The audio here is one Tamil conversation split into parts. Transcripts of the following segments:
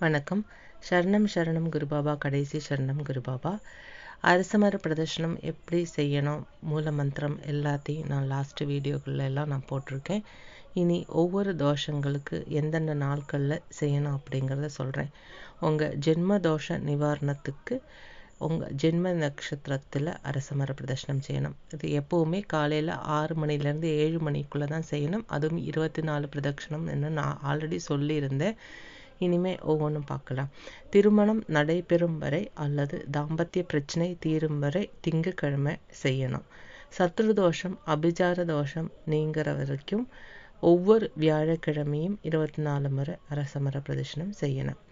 வணக்கம். சரணம் சரணம் குருபாபா. கடைசி சரணம் குருபாபா. அரசமர பிரதர்ஷனம் எப்படி செய்யணும், மூல மந்திரம் எல்லாத்தையும் நான் லாஸ்ட் வீடியோக்குள்ள எல்லாம் நான் போட்டிருக்கேன். இனி ஒவ்வொரு தோஷங்களுக்கு எந்தெந்த நாட்களில் செய்யணும் அப்படிங்கிறத சொல்கிறேன். உங்கள் ஜென்ம தோஷ நிவாரணத்துக்கு உங்கள் ஜென்ம நட்சத்திரத்தில் அரசமர பிரதர்ஷனம் செய்யணும். இது எப்போவுமே காலையில் 6 மணிலேருந்து 7 மணிக்குள்ளே தான் செய்யணும். அதுவும் 24 பிரதட்சணம் என்று நான் ஆல்ரெடி சொல்லியிருந்தேன். இனிமேல் ஒவ்வொன்றும் பார்க்கலாம். திருமணம் நடைபெறும் வரை அல்லது தாம்பத்திய பிரச்சனை தீரும் வரை திங்கக்கிழமை செய்யணும். சத்ரு தோஷம் அபிஜார தோஷம் நீங்கிற வரைக்கும் ஒவ்வொரு வியாழக்கிழமையும் 24 முறை அரசமர பிரதர்ஷனம் செய்யணும்.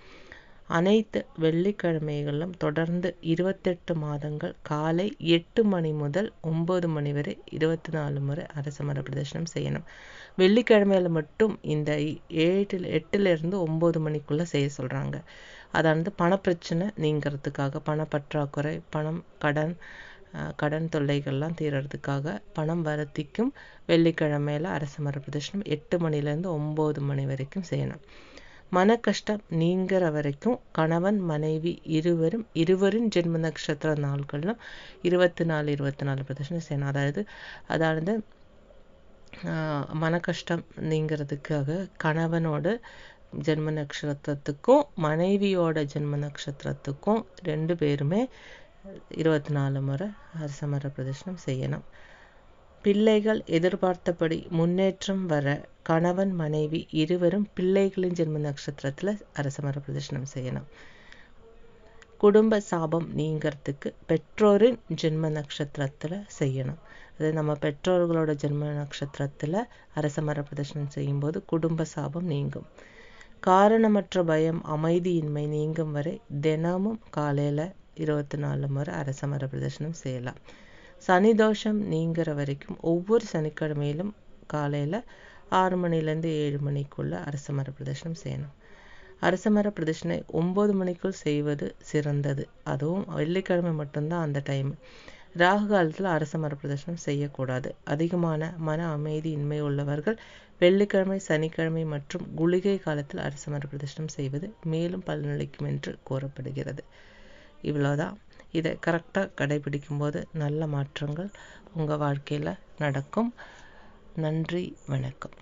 அனைத்து வெள்ளிக்கிழமைகளிலும் தொடர்ந்து 28 மாதங்கள் காலை 8 மணி முதல் 9 மணி வரை 24 முறை அரசமர பிரதர்ஷனம் செய்யணும். வெள்ளிக்கிழமையில மட்டும் இந்த 8லிருந்து 9 மணிக்குள்ளே செய்ய சொல்கிறாங்க. அதாவது பணப்பிரச்சனை நீங்கிறதுக்காக, பணப்பற்றாக்குறை, கடன் தொல்லைகள்லாம் தீர்றதுக்காக, பணம் வரத்திக்கும் வெள்ளிக்கிழமையில அரசமர பிரதர்ஷனம் 8 மணிலேருந்து 9 மணி வரைக்கும் செய்யணும். மன கஷ்டம் நீங்கிற வரைக்கும் கணவன் மனைவி இருவரின் ஜென்ம நட்சத்திர நாட்களிலும் 24 பிரதர்ஷனம் செய்யணும். அதாவது மன கஷ்டம் நீங்கிறதுக்காக கணவனோட ஜென்ம நட்சத்திரத்துக்கும் மனைவியோட ஜென்ம நட்சத்திரத்துக்கும் 2 பேருமே 24 முறை அரசமர பிரதர்ஷனம் செய்யணும். பிள்ளைகள் எதிர்பார்த்தபடி முன்னேற்றம் வர கணவன் மனைவி இருவரும் பிள்ளைகளின் ஜென்ம நட்சத்திரத்தில் அரசமர பிரதர்ஷனம் செய்யணும். குடும்ப சாபம் நீங்கிறதுக்கு பெற்றோரின் ஜென்ம நட்சத்திரத்தில் செய்யணும். அது நம்ம பெற்றோர்களோட ஜென்ம நட்சத்திரத்தில் அரசமர பிரதர்ஷனம் செய்யும்போது குடும்ப சாபம் நீங்கும். காரணமற்ற பயம் அமைதியின்மை நீங்கும் வரை தினமும் காலையில் 24 முறை அரசமர பிரதர்ஷனம் செய்யலாம். சனி தோஷம் நீங்கிற வரைக்கும் ஒவ்வொரு சனிக்கிழமையிலும் காலையில் 6 மணிலேருந்து 7 மணிக்குள்ள அரசமர பிரதர்ஷனம் செய்யணும். அரசமர பிரதர்ஷனை 9 மணிக்குள் செய்வது சிறந்தது. அதுவும் வெள்ளிக்கிழமை மட்டும்தான் அந்த டைம். ராகு காலத்தில் அரசமர பிரதர்ஷனம் செய்யக்கூடாது. அதிகமான மன அமைதியின்மை உள்ளவர்கள் வெள்ளிக்கிழமை, சனிக்கிழமை மற்றும் குளிகை காலத்தில் அரசமர பிரதர்ஷனம் செய்வது மேலும் பலனளிக்கும் என்று கூறப்படுகிறது. இவ்வளோதான். இதை கரெக்டாக கடைபிடிக்கும் போது நல்ல மாற்றங்கள் உங்கள் வாழ்க்கையில் நடக்கும். நன்றி, வணக்கம்.